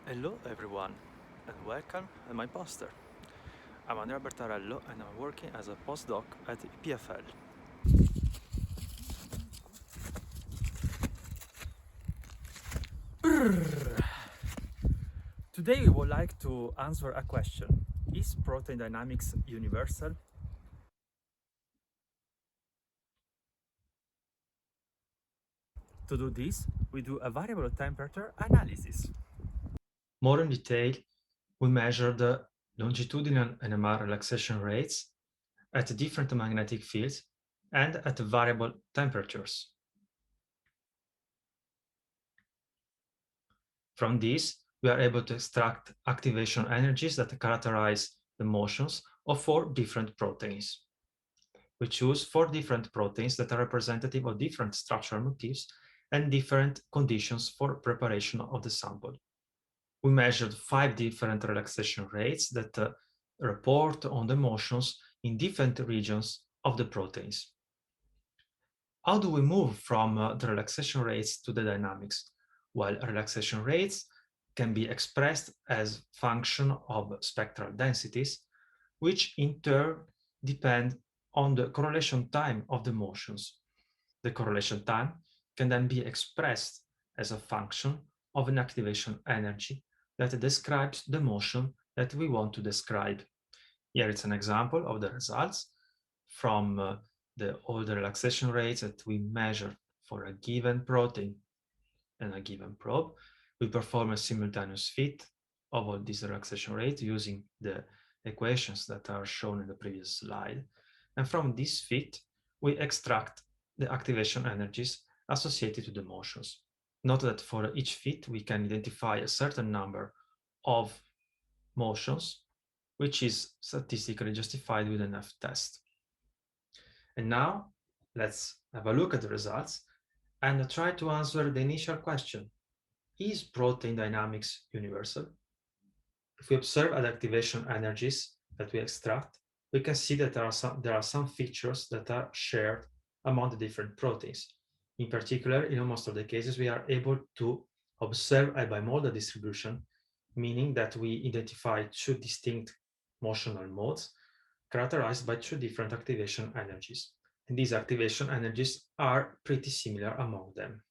Hello everyone and welcome to my poster. I'm Andrea Bertarello and I'm working as a postdoc at EPFL. Today we would like to answer a question. Is protein dynamics universal? To do this, we do a variable temperature analysis. More in detail, we measure the longitudinal NMR relaxation rates at different magnetic fields and at variable temperatures. From this, we are able to extract activation energies that characterize the motions of four different proteins. We choose four different proteins that are representative of different structural motifs and different conditions for preparation of the sample. We measured five different relaxation rates that report on the motions in different regions of the proteins. How do we move from the relaxation rates to the dynamics? Well, relaxation rates can be expressed as function of spectral densities, which in turn depend on the correlation time of the motions. The correlation time can then be expressed as a function of an activation energy that describes the motion that we want to describe. Here it's an example of the results from all the relaxation rates that we measure for a given protein and a given probe. We perform a simultaneous fit of all these relaxation rates using the equations that are shown in the previous slide. And from this fit, we extract the activation energies associated to the motions. Note that for each fit, we can identify a certain number of motions, which is statistically justified with an F-test. And now let's have a look at the results and try to answer the initial question. Is protein dynamics universal? If we observe at activation energies that we extract, we can see that there are some features that are shared among the different proteins. In particular, in most of the cases, we are able to observe a bimodal distribution, meaning that we identify two distinct motional modes characterized by two different activation energies. And these activation energies are pretty similar among them.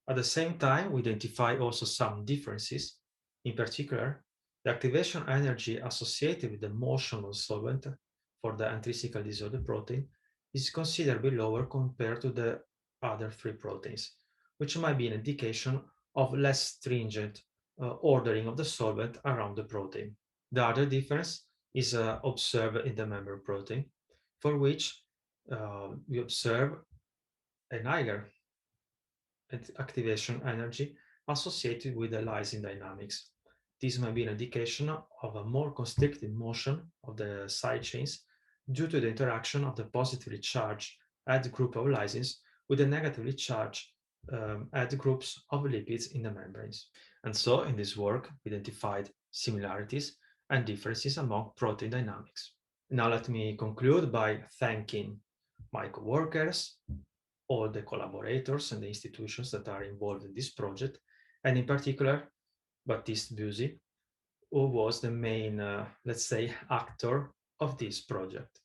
At the same time, we identify also some differences. In particular, the activation energy associated with the motion of solvent for the intrinsically dissolved protein is considerably lower compared to the other three proteins, which might be an indication of less stringent ordering of the solvent around the protein. The other difference is observed in the member protein, for which we observe an higher activation energy associated with the lysine dynamics. This may be an indication of a more constricted motion of the side chains due to the interaction of the positively charged add group of lysines with the negatively charged add groups of lipids in the membranes. And so in this work, we identified similarities and differences among protein dynamics. Now let me conclude by thanking my coworkers, all the collaborators and the institutions that are involved in this project, and in particular, Baptiste Buzy, who was the main, let's say, actor of this project.